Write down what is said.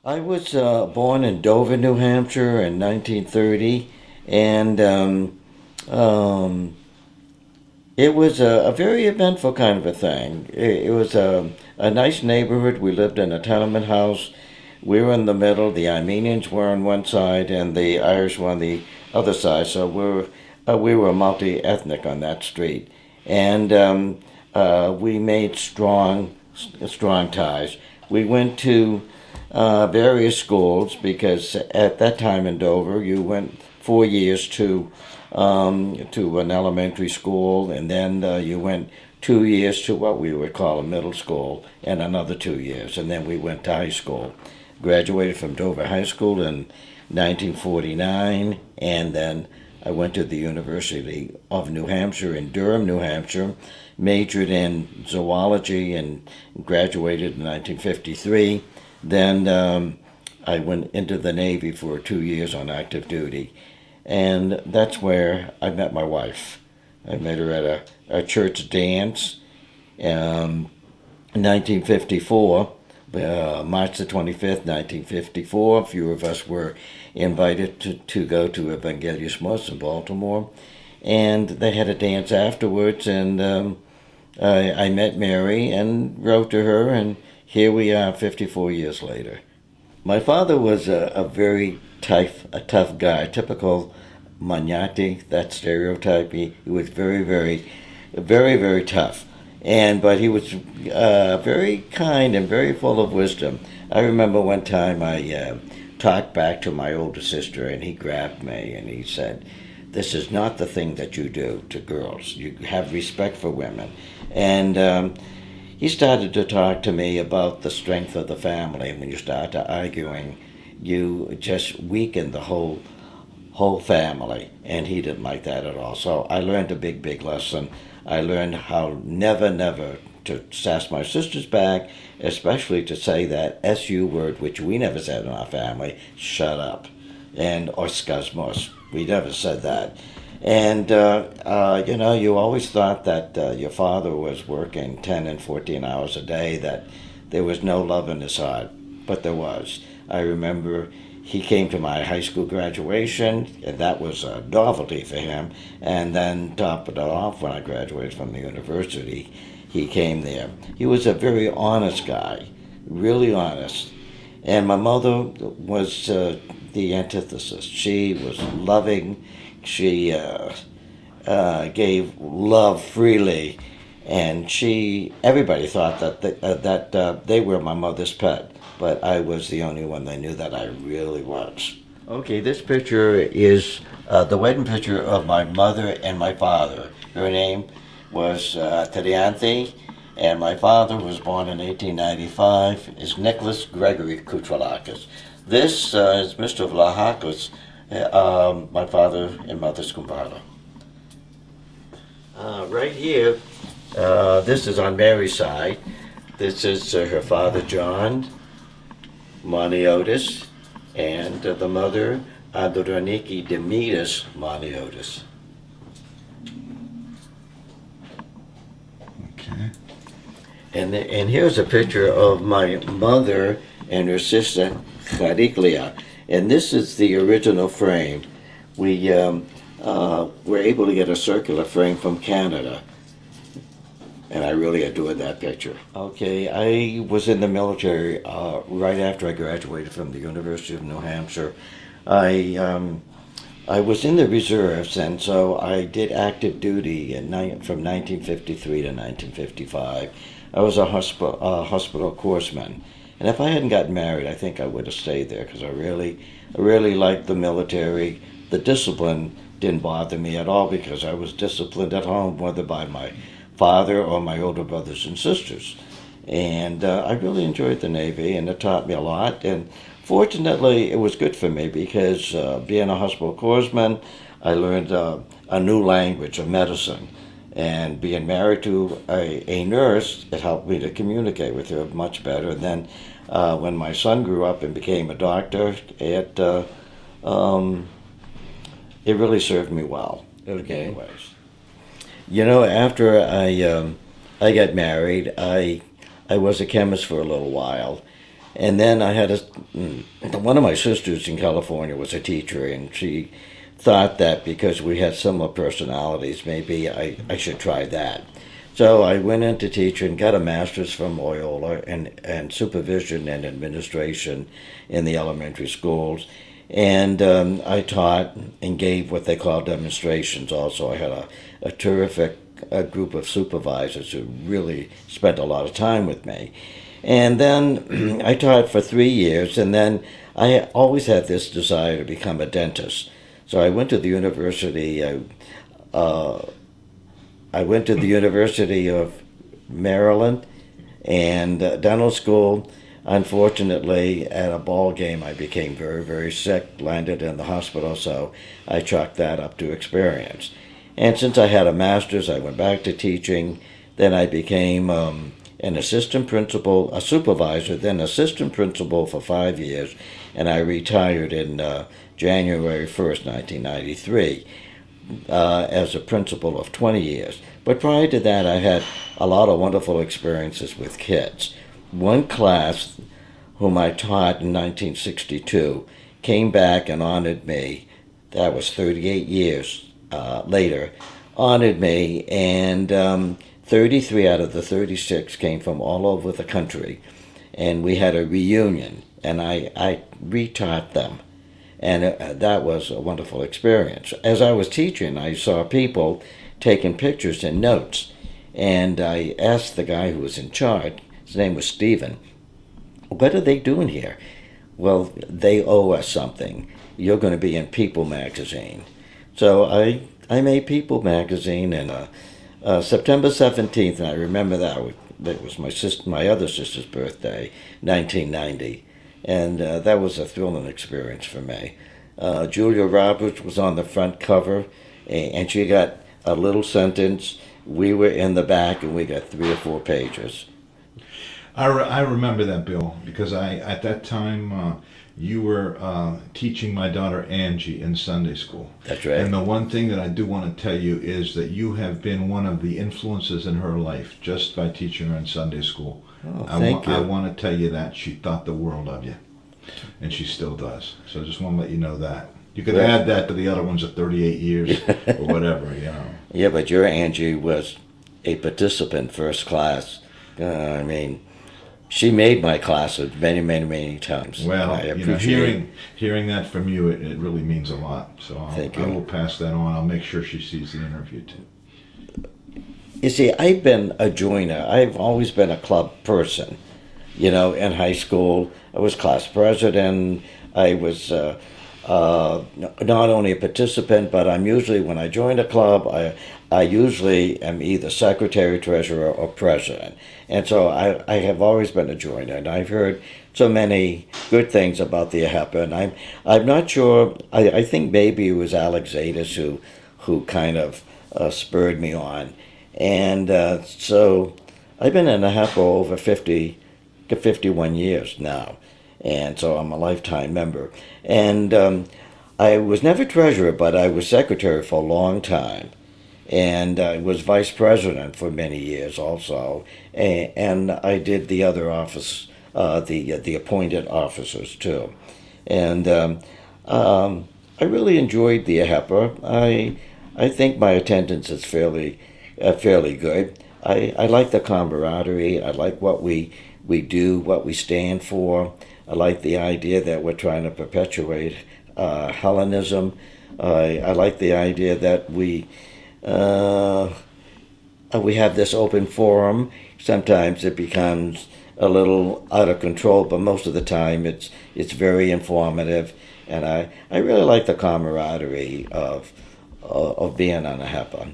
I was born in Dover, New Hampshire in 1930, and um, it was a very eventful kind of a thing. It was a nice neighborhood. We lived in a tenement house. We were in the middle. The Armenians were on one side, and the Irish were on the other side. So we were multi-ethnic on that street, and we made strong ties. We went to various schools because at that time in Dover, you went 4 years to an elementary school, and then you went 2 years to what we would call a middle school, and another 2 years, and then we went to high school. Graduated from Dover High School in 1949, and then I went to the University of New Hampshire in Durham, New Hampshire, majored in zoology, and graduated in 1953. Then I went into the Navy for 2 years on active duty, and that's where I met my wife. I met her at a church dance in 1954, March the 25th, 1954. A few of us were invited to go to Evangelismus in Baltimore, and they had a dance afterwards, and I met Mary and wrote to her, and here we are 54 years later. My father was a very tough guy, typical Magnati, that stereotype. He was very tough. But he was very kind and very full of wisdom. I remember one time I talked back to my older sister, and he grabbed me and he said, "This is not the thing that you do to girls. You have respect for women." And he started to talk to me about the strength of the family. When you start to arguing, you just weaken the whole family, and he didn't like that at all. So I learned a big lesson. I learned how never to sass my sister's back, especially to say that SU word, which we never said in our family, shut up, and or skasmos. We never said that. And, you always thought that your father was working 10 and 14 hours a day, that there was no love in his heart. But there was. I remember he came to my high school graduation, and that was a novelty for him. And then, top it off, when I graduated from the university, he came there. He was a very honest guy, really honest. And my mother was the antithesis. She was loving. She gave love freely, and everybody thought that they were my mother's pet, but I was the only one they knew that I really was. Okay, this picture is the wedding picture of my mother and my father. Her name was Trianthe, and my father was born in 1895. Is Nicholas Gregory Koutrelakos. This is Mr. Vlahakos, my father and mother's compadre. Right here, this is on Mary's side. This is her father, John Moniotis, and the mother, Adroniki Demetis Moniotis. Okay. And here's a picture of my mother and her sister, Chariklia. And this is the original frame. We were able to get a circular frame from Canada, and I really adored that picture. Okay, I was in the military right after I graduated from the University of New Hampshire. I was in the reserves, and so I did active duty from 1953 to 1955. I was a hospital corpsman. And if I hadn't gotten married, I think I would have stayed there because I really liked the military. The discipline didn't bother me at all because I was disciplined at home, whether by my father or my older brothers and sisters. And I really enjoyed the Navy, and it taught me a lot. And fortunately, it was good for me because being a hospital corpsman, I learned a new language of medicine. And being married to a nurse, it helped me to communicate with her much better. And then when my son grew up and became a doctor, it really served me well. Okay. Anyways, after I got married, I was a chemist for a little while, And then I had one of my sisters in California was a teacher, and she thought that because we had similar personalities, maybe I should try that. So I went into teaching, got a master's from Loyola and supervision and administration in the elementary schools. And I taught and gave what they call demonstrations also. I had a terrific group of supervisors who really spent a lot of time with me. And then I taught for 3 years, and then I always had this desire to become a dentist. So I went to the university. I went to the University of Maryland and dental school. Unfortunately, at a ball game, I became very, very sick, landed in the hospital, so I chalked that up to experience. And since I had a master's, I went back to teaching. Then I became an assistant principal, a supervisor, then assistant principal for 5 years, and I retired in January 1st, 1993, as a principal of 20 years. But prior to that, I had a lot of wonderful experiences with kids. One class, whom I taught in 1962, came back and honored me. That was 38 years later, honored me, and 33 out of the 36 came from all over the country. And we had a reunion, and I retaught them. And that was a wonderful experience. As I was teaching, I saw people taking pictures and notes. And I asked the guy who was in charge, his name was Stephen, what are they doing here? Well, they owe us something. You're going to be in People magazine. So I made People magazine, and September 17th, and I remember that was my other sister's birthday, 1990. And that was a thrilling experience for me. Julia Roberts was on the front cover, and she got a little sentence. We were in the back, and we got 3 or 4 pages. I remember that, Bill, because at that time you were teaching my daughter Angie in Sunday school. That's right. And the one thing that I do want to tell you is that you have been one of the influences in her life just by teaching her in Sunday school. Oh, thank you. I want to tell you that she thought the world of you, and she still does. So I just want to let you know that. You could add that to the other ones of 38 years or whatever, you know. Yeah, but your Angie was a participant first class. I mean, she made my classes many, many, many times. Well, hearing that from you, it really means a lot. So I will pass that on. I'll make sure she sees the interview too. You see, I've been a joiner. I've always been a club person. You know, in high school, I was class president. I was not only a participant, but I'm usually, when I join a club, I usually am either secretary, treasurer, or president. And so I have always been a joiner, and I've heard so many good things about the Ahepa, and I'm not sure, I think maybe it was Alex Zadis who kind of spurred me on. And so I've been in Ahepa over 51 years now, and so I'm a lifetime member. And I was never treasurer, but I was secretary for a long time. And I was vice president for many years also, and I did the other office, the appointed officers too, and I really enjoyed the Ahepa. I think my attendance is fairly good. I like the camaraderie. I like what we do, what we stand for. I like the idea that we're trying to perpetuate Hellenism. I like the idea that we have this open forum. Sometimes it becomes a little out of control, but most of the time it's very informative, and I really like the camaraderie of being on Ahepa.